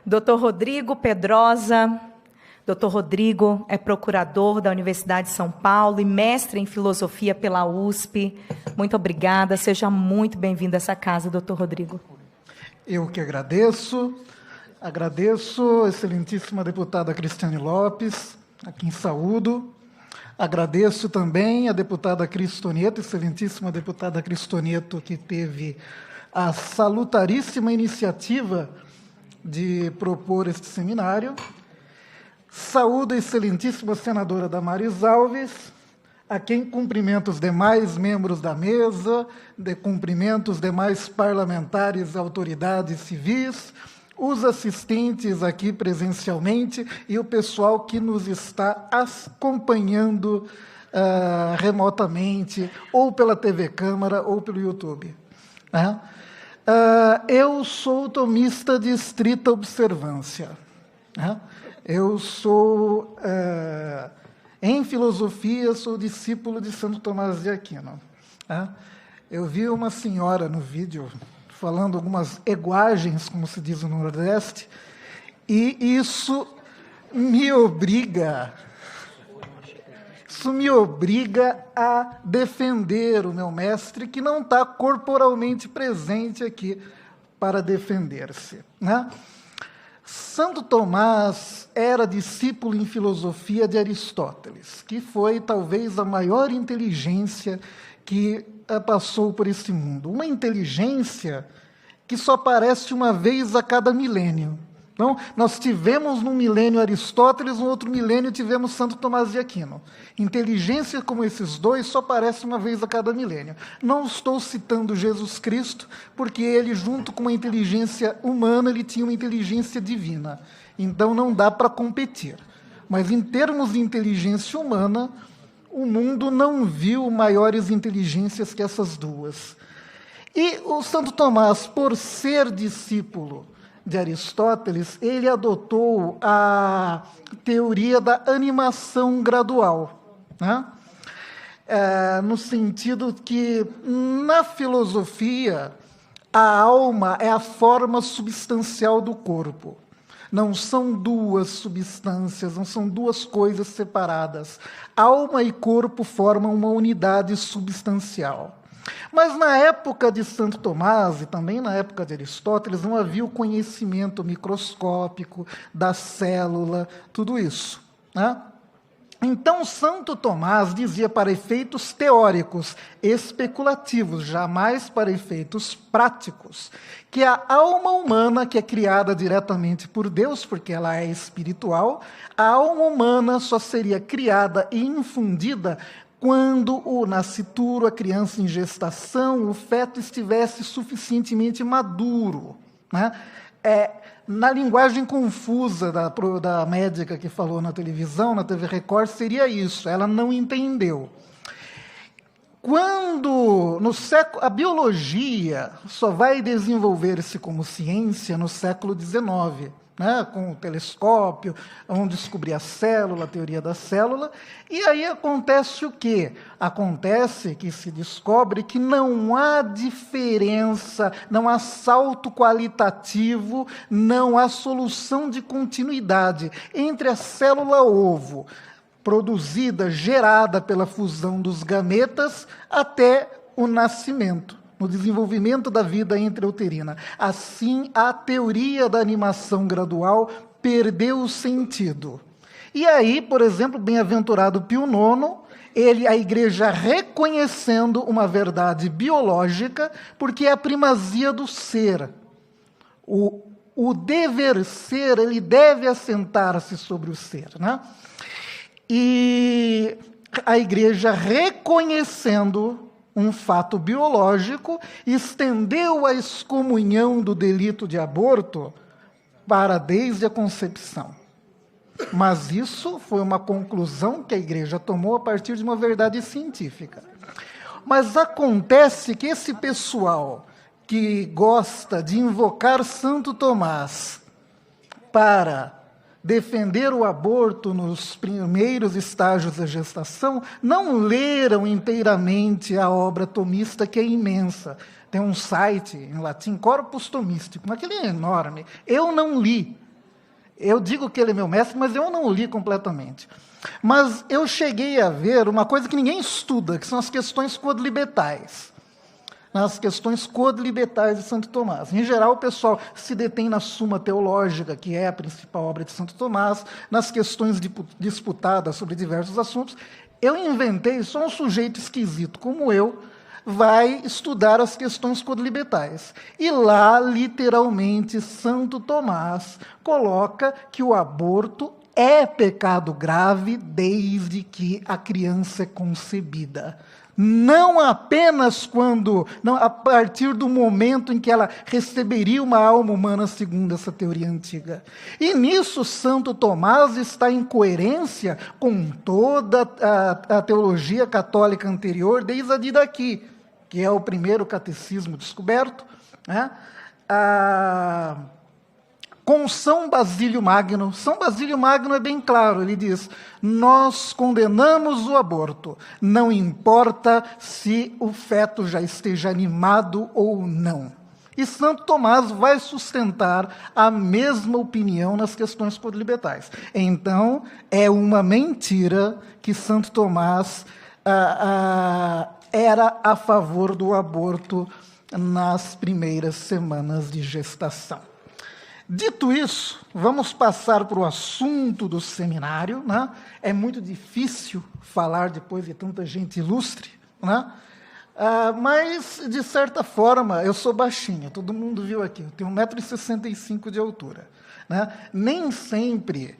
Dr. Rodrigo Pedrosa. Dr. Rodrigo é procurador da Universidade de São Paulo e mestre em filosofia pela USP. Muito obrigada. Seja muito bem-vindo a essa casa, Dr. Rodrigo. Eu que agradeço. Agradeço a excelentíssima deputada Cristiane Lopes, a quem saúdo. Agradeço também a deputada Cristoneto, excelentíssima deputada Cristoneto, que teve a salutaríssima iniciativa de propor este seminário. Saúdo a excelentíssima senadora Damares Alves, a quem cumprimento os demais membros da mesa, cumprimento os demais parlamentares e autoridades civis, os assistentes aqui presencialmente e o pessoal que nos está acompanhando remotamente, ou pela TV Câmara, ou pelo YouTube. Eu sou tomista de estrita observância. Eu sou, em filosofia, sou discípulo de Santo Tomás de Aquino. Eu vi uma senhora no vídeo falando algumas eguagens, como se diz no Nordeste, e isso me obriga a defender o meu mestre, que não está corporalmente presente aqui para defender-se. Santo Tomás era discípulo em filosofia de Aristóteles, que foi talvez a maior inteligência que passou por esse mundo. Uma inteligência que só aparece uma vez a cada milênio. Então, nós tivemos num milênio Aristóteles, no outro milênio tivemos Santo Tomás de Aquino. Inteligência como esses dois só aparece uma vez a cada milênio. Não estou citando Jesus Cristo, porque ele, junto com uma inteligência humana, ele tinha uma inteligência divina. Então, não dá para competir. Mas, em termos de inteligência humana, o mundo não viu maiores inteligências que essas duas. E o Santo Tomás, por ser discípulo de Aristóteles, ele adotou a teoria da animação gradual, no sentido que, na filosofia, a alma é a forma substancial do corpo. Não são duas substâncias, não são duas coisas separadas. Alma e corpo formam uma unidade substancial. Mas na época de Santo Tomás e também na época de Aristóteles não havia o conhecimento microscópico da célula, tudo isso. Então, Santo Tomás dizia para efeitos teóricos, especulativos, jamais para efeitos práticos, que a alma humana, que é criada diretamente por Deus, porque ela é espiritual, a alma humana só seria criada e infundida quando o nascituro, a criança em gestação, o feto estivesse suficientemente maduro. Na linguagem confusa da médica que falou na televisão, na TV Record, seria isso, ela não entendeu. A biologia só vai desenvolver-se como ciência no século XIX, com o telescópio, onde descobrir a célula, a teoria da célula, e aí acontece o quê? Acontece que se descobre que não há diferença, não há salto qualitativo, não há solução de continuidade entre a célula-ovo, produzida, gerada pela fusão dos gametas, até o nascimento, no desenvolvimento da vida intrauterina. Assim, a teoria da animação gradual perdeu o sentido. E aí, por exemplo, bem-aventurado Pio IX, a Igreja reconhecendo uma verdade biológica, porque é a primazia do ser. O dever ser, ele deve assentar-se sobre o ser. E a Igreja, reconhecendo um fato biológico, estendeu a excomunhão do delito de aborto para desde a concepção. Mas isso foi uma conclusão que a Igreja tomou a partir de uma verdade científica. Mas acontece que esse pessoal que gosta de invocar Santo Tomás para defender o aborto nos primeiros estágios da gestação, não leram inteiramente a obra tomista, que é imensa. Tem um site em latim, Corpus Thomisticum, aquele é enorme. Eu não li, Eu digo que ele é meu mestre, mas eu não o li completamente. Mas eu cheguei a ver uma coisa que ninguém estuda, que são as questões quodlibetais. Nas questões quodlibetais de Santo Tomás. Em geral, o pessoal se detém na Suma Teológica, que é a principal obra de Santo Tomás, nas questões disputadas sobre diversos assuntos. Eu inventei, só um sujeito esquisito como eu, vai estudar as questões quodlibetais. E lá, literalmente, Santo Tomás coloca que o aborto é pecado grave desde que a criança é concebida. Não apenas a partir do momento em que ela receberia uma alma humana, segundo essa teoria antiga. E nisso, Santo Tomás está em coerência com toda a teologia católica anterior, desde a de daqui, que é o primeiro catecismo descoberto, né? Com São Basílio Magno. São Basílio Magno é bem claro, ele diz: nós condenamos o aborto, não importa se o feto já esteja animado ou não. E Santo Tomás vai sustentar a mesma opinião nas questões quodlibetais. Então, é uma mentira que Santo Tomás era a favor do aborto nas primeiras semanas de gestação. Dito isso, vamos passar para o assunto do seminário, né? É muito difícil falar depois de tanta gente ilustre, né? Mas, de certa forma, eu sou baixinho, todo mundo viu aqui, eu tenho 1,65 m de altura, né? Nem sempre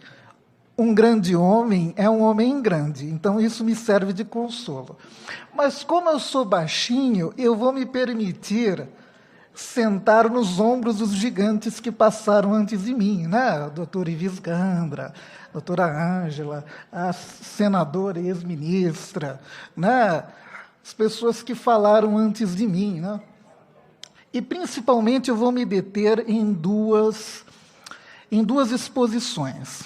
um grande homem é um homem grande, então isso me serve de consolo. Mas como eu sou baixinho, eu vou me permitir sentar nos ombros dos gigantes que passaram antes de mim, né? Doutora Ivis Gandra, doutora Ângela, a senadora e ex-ministra, né? As pessoas que falaram antes de mim, né? E, principalmente, eu vou me deter em duas exposições.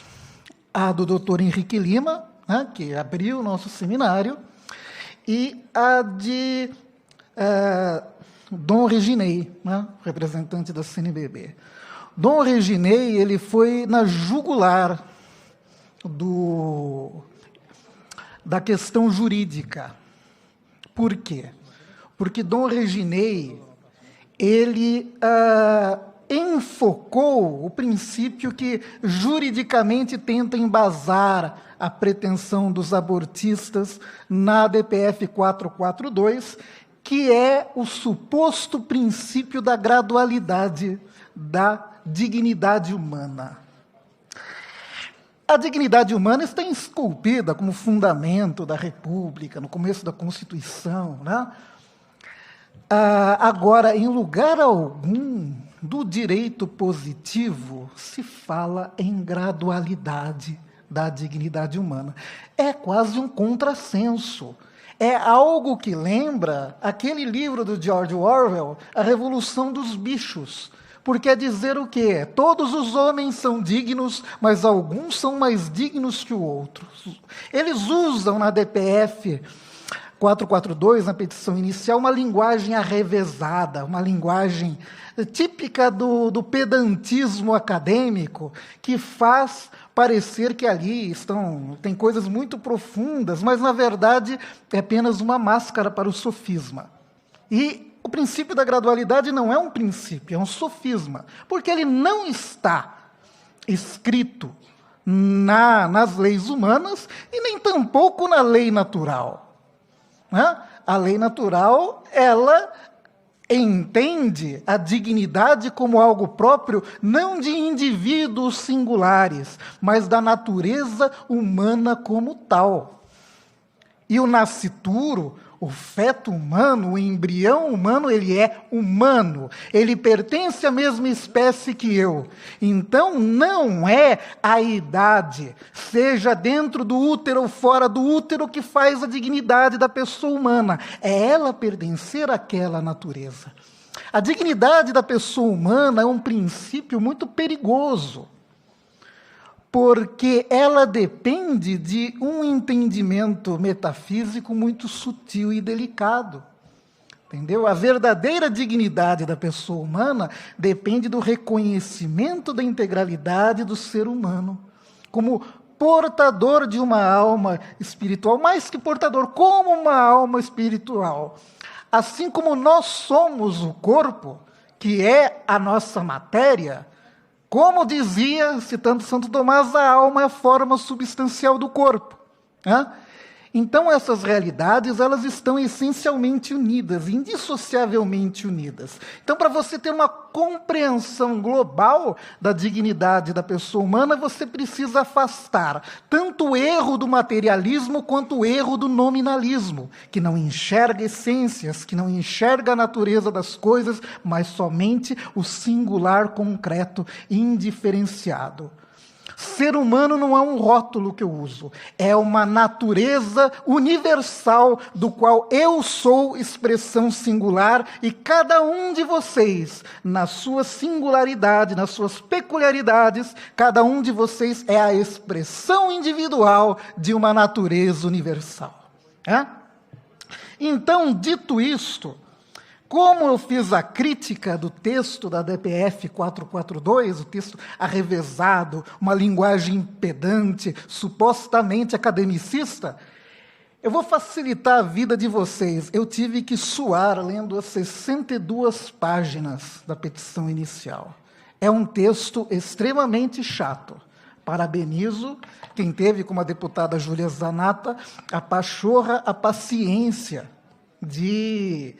A do doutor Henrique Lima, né? Que abriu o nosso seminário, e a de Dom Reginei, né, representante da CNBB. Dom Reginei, ele foi na jugular da questão jurídica. Por quê? Porque Dom Reginei, ele enfocou o princípio que juridicamente tenta embasar a pretensão dos abortistas na DPF 442, que é o suposto princípio da gradualidade da dignidade humana. A dignidade humana está esculpida como fundamento da República, no começo da Constituição, né? Agora, em lugar algum do direito positivo, se fala em gradualidade da dignidade humana. É quase um contrassenso. É algo que lembra aquele livro do George Orwell, A Revolução dos Bichos. Porque é dizer o quê? Todos os homens são dignos, mas alguns são mais dignos que os outros. Eles usam na DPF 442, na petição inicial, uma linguagem arrevezada, uma linguagem típica do pedantismo acadêmico, que faz parecer que ali tem coisas muito profundas, mas, na verdade, é apenas uma máscara para o sofisma. E o princípio da gradualidade não é um princípio, é um sofisma, porque ele não está escrito nas leis humanas e nem tampouco na lei natural. Né? A lei natural, ela entende a dignidade como algo próprio, não de indivíduos singulares, mas da natureza humana como tal. E o nascituro, o feto humano, o embrião humano, ele é humano. Ele pertence à mesma espécie que eu. Então, não é a idade, seja dentro do útero ou fora do útero, que faz a dignidade da pessoa humana. É ela pertencer àquela natureza. A dignidade da pessoa humana é um princípio muito perigoso, porque ela depende de um entendimento metafísico muito sutil e delicado. Entendeu? A verdadeira dignidade da pessoa humana depende do reconhecimento da integralidade do ser humano, como portador de uma alma espiritual, mais que portador, como uma alma espiritual. Assim como nós somos o corpo, que é a nossa matéria, como dizia, citando Santo Tomás, a alma é a forma substancial do corpo. Né? Então, essas realidades, elas estão essencialmente unidas, indissociavelmente unidas. Então, para você ter uma compreensão global da dignidade da pessoa humana, você precisa afastar tanto o erro do materialismo quanto o erro do nominalismo, que não enxerga essências, que não enxerga a natureza das coisas, mas somente o singular, concreto, indiferenciado. Ser humano não é um rótulo que eu uso, é uma natureza universal do qual eu sou expressão singular e cada um de vocês, na sua singularidade, nas suas peculiaridades, cada um de vocês é a expressão individual de uma natureza universal. Então, dito isto, como eu fiz a crítica do texto da DPF 442, o texto arrevezado, uma linguagem pedante, supostamente academicista, eu vou facilitar a vida de vocês. Eu tive que suar lendo as 62 páginas da petição inicial. É um texto extremamente chato. Parabenizo quem teve, como a deputada Júlia Zanata, a pachorra, a paciência de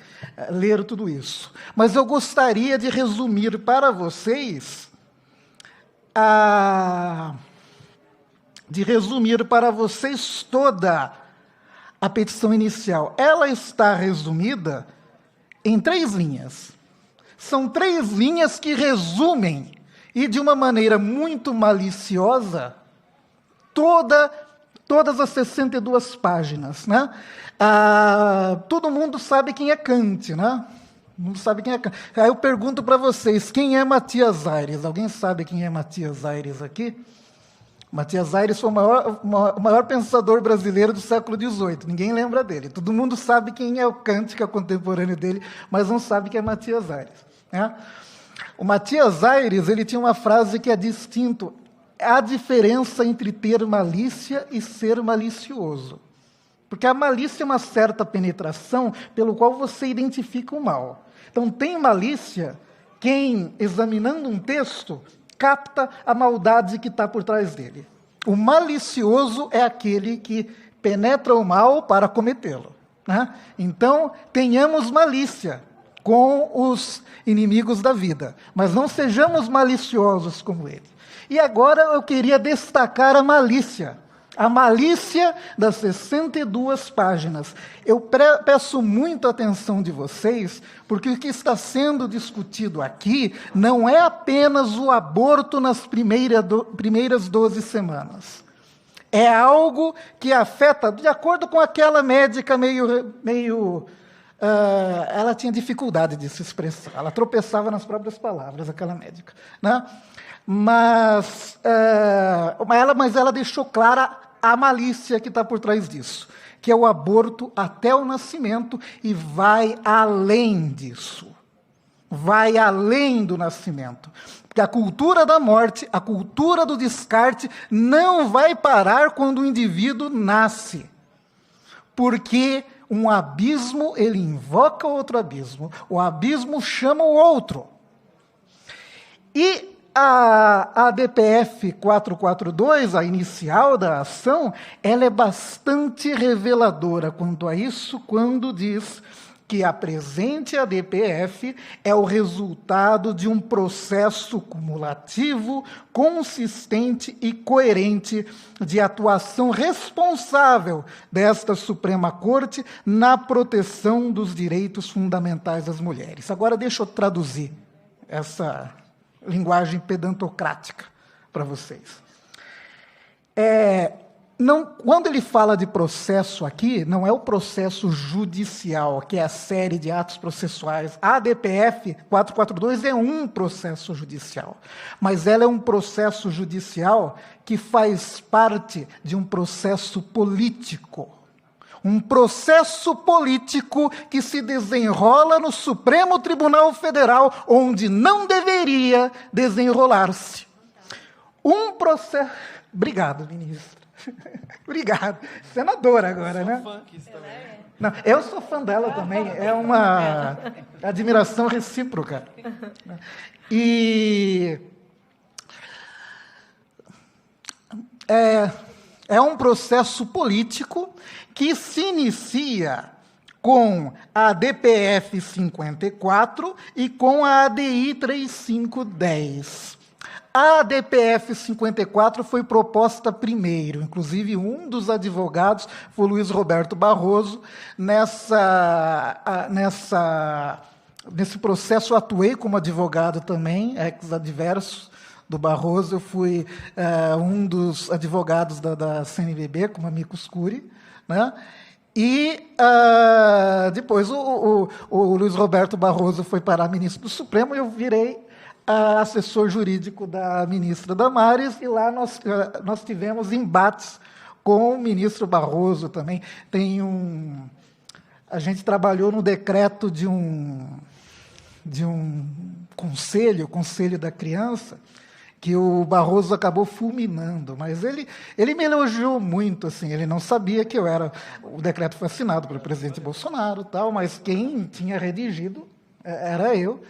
ler tudo isso. Mas eu gostaria de resumir para vocês toda a petição inicial. Ela está resumida em 3 linhas. São 3 linhas que resumem, e de uma maneira muito maliciosa, todas as 62 páginas, né? Todo mundo sabe quem é Kant, né? Todo mundo sabe quem é Kant. Aí eu pergunto para vocês, quem é Matias Aires? Alguém sabe quem é Matias Aires aqui? Matias Aires foi o maior pensador brasileiro do século XVIII. Ninguém lembra dele. Todo mundo sabe quem é o Kant, que é contemporâneo dele, mas não sabe quem é Matias Aires. Né? O Matias Aires, ele tinha uma frase que é distinto. Há diferença entre ter malícia e ser malicioso. Porque a malícia é uma certa penetração pelo qual você identifica o mal. Então, tem malícia quem, examinando um texto, capta a maldade que está por trás dele. O malicioso é aquele que penetra o mal para cometê-lo. Né? Então, tenhamos malícia com os inimigos da vida, mas não sejamos maliciosos como ele. E agora eu queria destacar a malícia das 62 páginas. Eu peço muito a atenção de vocês, porque o que está sendo discutido aqui não é apenas o aborto nas primeiras 12 semanas. É algo que afeta, de acordo com aquela médica ela tinha dificuldade de se expressar, ela tropeçava nas próprias palavras, aquela médica, né? Mas ela deixou clara a malícia que está por trás disso, que é o aborto até o nascimento, e vai além disso. Vai além do nascimento. Porque a cultura da morte, a cultura do descarte, não vai parar quando o indivíduo nasce. Porque um abismo, ele invoca outro abismo. O abismo chama o outro. E a DPF 442, a inicial da ação, ela é bastante reveladora quanto a isso, quando diz que a presente ADPF é o resultado de um processo cumulativo, consistente e coerente de atuação responsável desta Suprema Corte na proteção dos direitos fundamentais das mulheres. Agora deixa eu traduzir essa linguagem pedantocrática para vocês. Quando ele fala de processo aqui, não é o processo judicial, que é a série de atos processuais. A ADPF 442 é um processo judicial, mas ela é um processo judicial que faz parte de um processo político. Um processo político que se desenrola no Supremo Tribunal Federal, onde não deveria desenrolar-se. Um processo... Obrigado, ministro. Obrigado. Senadora agora, né? Sou fã aqui também. Não, eu sou fã dela também. É uma admiração recíproca. E... É um processo político que se inicia com a DPF 54 e com a ADI 3510. A DPF 54 foi proposta primeiro, inclusive um dos advogados foi o Luiz Roberto Barroso. Nesse processo eu atuei como advogado também, ex-adverso do Barroso. Eu fui um dos advogados da CNBB, como amicus curiae, né? E depois o Luiz Roberto Barroso foi para ministro do Supremo e eu virei assessor jurídico da ministra Damares, e lá nós tivemos embates com o ministro Barroso também. A gente trabalhou no decreto de um conselho da criança, que o Barroso acabou fulminando, mas ele me elogiou muito, assim, ele não sabia que o decreto foi assinado pelo presidente Bolsonaro, tal, mas quem tinha redigido era eu.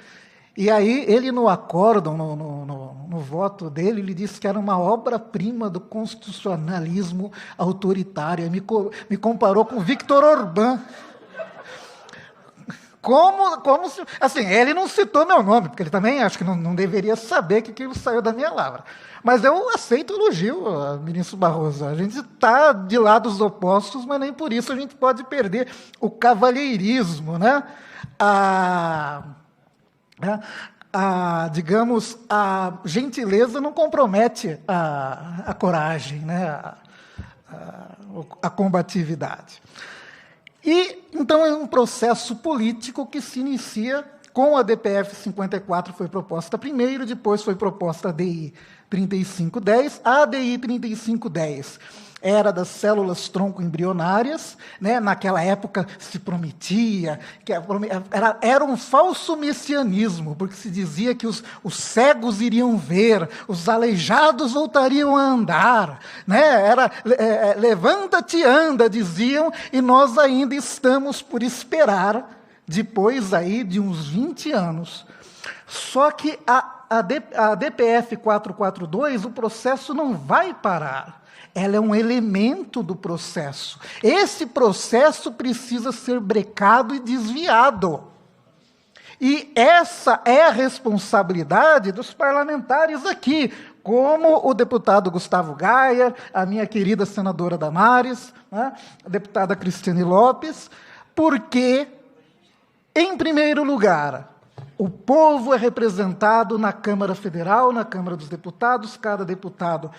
E aí, ele no acórdão, no voto dele, ele disse que era uma obra-prima do constitucionalismo autoritário, me comparou com Viktor Orbán. Como se... Assim, ele não citou meu nome, porque ele também acho que não deveria saber que aquilo saiu da minha lavra. Mas eu aceito o elogio, ministro Barroso. A gente está de lados opostos, mas nem por isso a gente pode perder o cavalheirismo, né? Digamos, a gentileza não compromete a coragem, né? A combatividade. E, então, é um processo político que se inicia com a DPF 54, foi proposta primeiro, depois foi proposta a ADI 3510. A ADI 3510 era das células tronco-embrionárias, né? Naquela época se prometia, que era um falso messianismo, porque se dizia que os cegos iriam ver, os aleijados voltariam a andar, né? Levanta-te, anda, diziam, e nós ainda estamos por esperar, depois aí de uns 20 anos. Só que a DPF 442, o processo não vai parar. Ela é um elemento do processo. Esse processo precisa ser brecado e desviado. E essa é a responsabilidade dos parlamentares aqui, como o deputado Gustavo Gayer, a minha querida senadora Damares, né, a deputada Cristiane Lopes, porque, em primeiro lugar, o povo é representado na Câmara Federal, na Câmara dos Deputados, cada deputado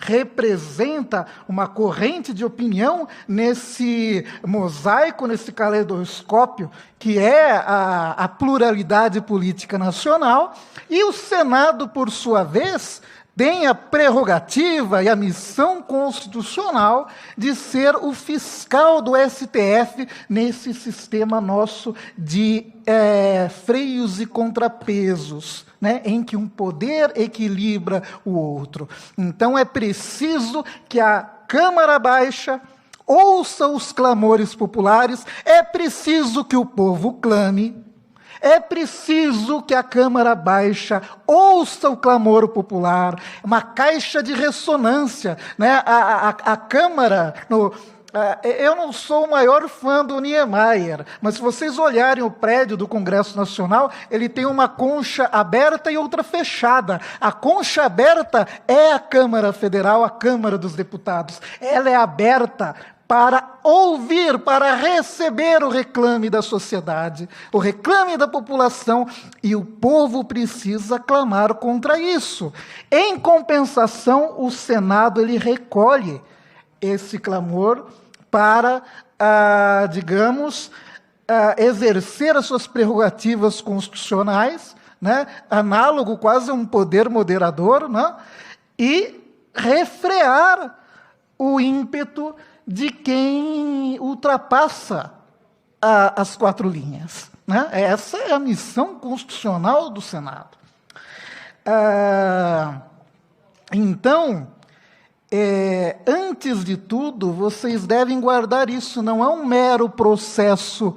representa uma corrente de opinião nesse mosaico, nesse caleidoscópio, que é a pluralidade política nacional, e o Senado, por sua vez, tem a prerrogativa e a missão constitucional de ser o fiscal do STF nesse sistema nosso de freios e contrapesos, né, em que um poder equilibra o outro. Então, é preciso que a Câmara Baixa ouça os clamores populares, é preciso que o povo clame, é preciso que a Câmara Baixa ouça o clamor popular, uma caixa de ressonância, né? A Câmara... eu não sou o maior fã do Niemeyer, mas se vocês olharem o prédio do Congresso Nacional, ele tem uma concha aberta e outra fechada. A concha aberta é a Câmara Federal, a Câmara dos Deputados. Ela é aberta para ouvir, para receber o reclame da sociedade, o reclame da população, e o povo precisa clamar contra isso. Em compensação, o Senado ele recolhe esse clamor para, exercer as suas prerrogativas constitucionais, né, análogo quase a um poder moderador, né, e refrear o ímpeto de quem ultrapassa as 4 linhas. Né? Essa é a missão constitucional do Senado. Então, antes de tudo, vocês devem guardar isso, não é um mero processo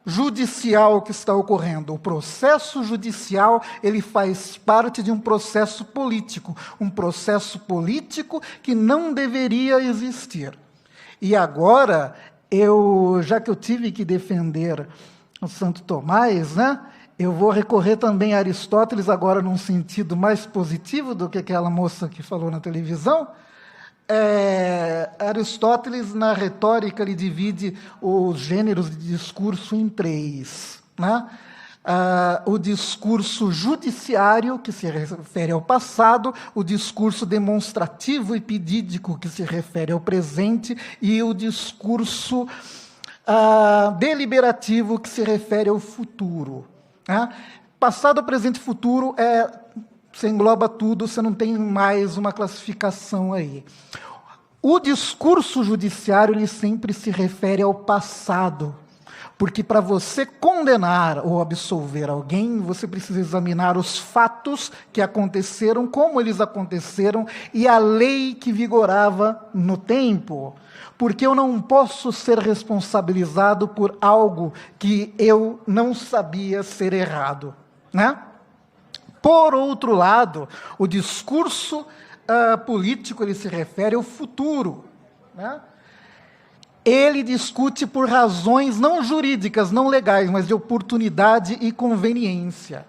judicial que está ocorrendo. O processo judicial, ele faz parte de um processo político que não deveria existir. E agora, já que eu tive que defender o Santo Tomás, né, eu vou recorrer também a Aristóteles, agora num sentido mais positivo do que aquela moça que falou na televisão. Aristóteles, na retórica, ele divide os gêneros de discurso em 3. Né? O discurso judiciário, que se refere ao passado, o discurso demonstrativo e pedídico, que se refere ao presente, e o discurso deliberativo, que se refere ao futuro. Né? Passado, presente e futuro você engloba tudo, você não tem mais uma classificação aí. O discurso judiciário, ele sempre se refere ao passado, porque para você condenar ou absolver alguém, você precisa examinar os fatos que aconteceram, como eles aconteceram, e a lei que vigorava no tempo. Porque eu não posso ser responsabilizado por algo que eu não sabia ser errado. Né? Por outro lado, o discurso político, ele se refere ao futuro. Né? Ele discute por razões não jurídicas, não legais, mas de oportunidade e conveniência.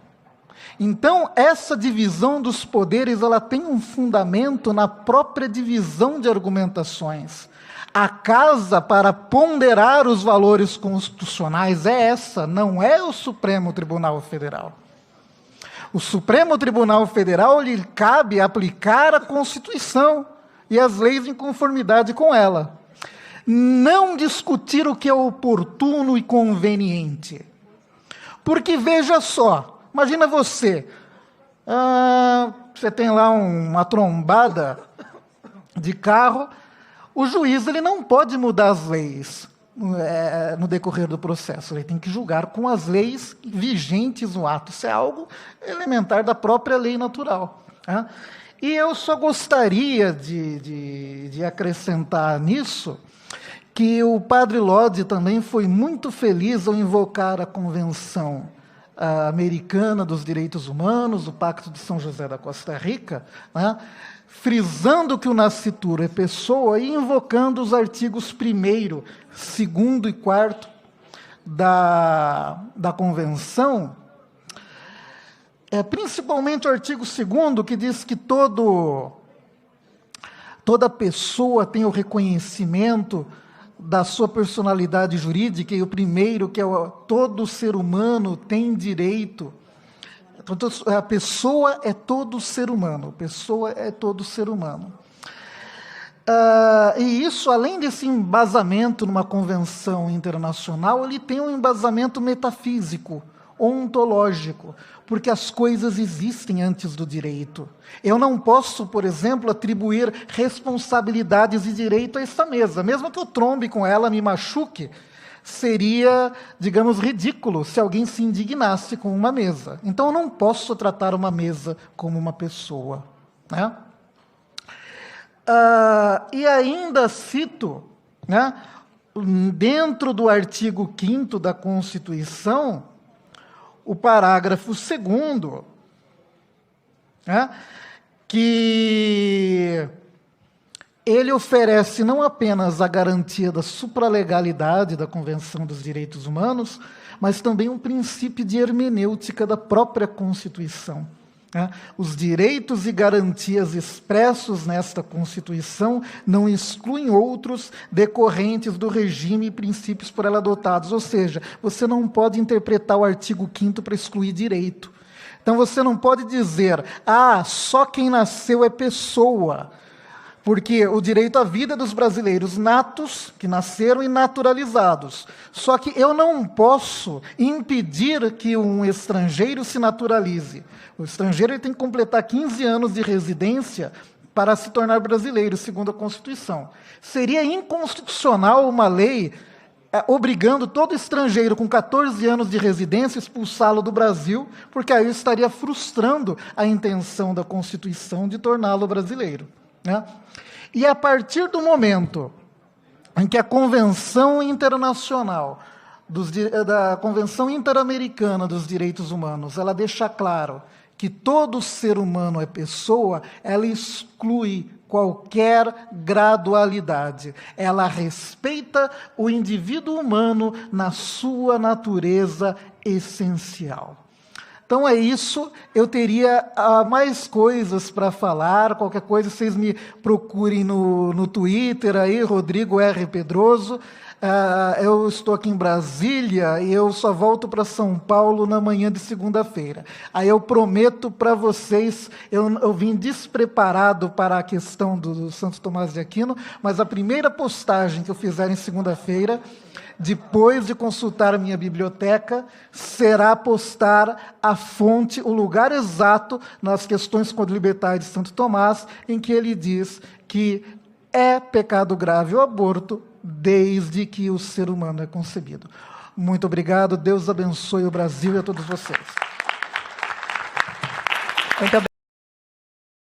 Então, essa divisão dos poderes, ela tem um fundamento na própria divisão de argumentações. A casa para ponderar os valores constitucionais é essa, não é o Supremo Tribunal Federal. O Supremo Tribunal Federal, lhe cabe aplicar a Constituição e as leis em conformidade com ela. Não discutir o que é oportuno e conveniente. Porque, veja só, imagina você tem lá uma trombada de carro, o juiz ele não pode mudar as leis no decorrer do processo, ele tem que julgar com as leis vigentes no ato. Isso é algo elementar da própria lei natural. Né? E eu só gostaria de acrescentar nisso que o padre Lodge também foi muito feliz ao invocar a Convenção Americana dos Direitos Humanos, o Pacto de São José da Costa Rica, né? Frisando que o nascituro é pessoa e invocando os artigos 1º, 2º e 4º da Convenção, principalmente o artigo 2º, que diz que toda pessoa tem o reconhecimento da sua personalidade jurídica, e o primeiro, que é todo ser humano tem direito. A pessoa é todo ser humano. Pessoa é todo ser humano. E isso, além desse embasamento numa convenção internacional, ele tem um embasamento metafísico, ontológico, porque as coisas existem antes do direito. Eu não posso, por exemplo, atribuir responsabilidades e direito a essa mesa. Mesmo que eu trombe com ela, me machuque, seria, digamos, ridículo se alguém se indignasse com uma mesa. Então, eu não posso tratar uma mesa como uma pessoa. Né? E ainda cito, né, dentro do artigo 5º da Constituição, o parágrafo 2º, né, que ele oferece não apenas a garantia da supralegalidade da Convenção dos Direitos Humanos, mas também um princípio de hermenêutica da própria Constituição. Né? Os direitos e garantias expressos nesta Constituição não excluem outros decorrentes do regime e princípios por ela adotados. Ou seja, você não pode interpretar o artigo 5º para excluir direito. Então, você não pode dizer, só quem nasceu é pessoa, porque o direito à vida é dos brasileiros natos, que nasceram e naturalizados. Só que eu não posso impedir que um estrangeiro se naturalize. O estrangeiro ele tem que completar 15 anos de residência para se tornar brasileiro, segundo a Constituição. Seria inconstitucional uma lei obrigando todo estrangeiro com 14 anos de residência a expulsá-lo do Brasil, porque aí estaria frustrando a intenção da Constituição de torná-lo brasileiro, né? E a partir do momento em que a Convenção Internacional, da Convenção Interamericana dos Direitos Humanos, ela deixa claro que todo ser humano é pessoa, ela exclui qualquer gradualidade. Ela respeita o indivíduo humano na sua natureza essencial. Então é isso, eu teria mais coisas para falar, qualquer coisa vocês me procurem no Twitter, aí, Rodrigo R. Pedroso. Eu estou aqui em Brasília e eu só volto para São Paulo na manhã de segunda-feira. Aí eu prometo para vocês, eu vim despreparado para a questão do Santo Tomás de Aquino, mas a primeira postagem que eu fizer em segunda-feira, depois de consultar a minha biblioteca, será postar a fonte, o lugar exato nas questões libertais de Santo Tomás, em que ele diz que é pecado grave o aborto desde que o ser humano é concebido. Muito obrigado, Deus abençoe o Brasil e a todos vocês. Muito obrigado.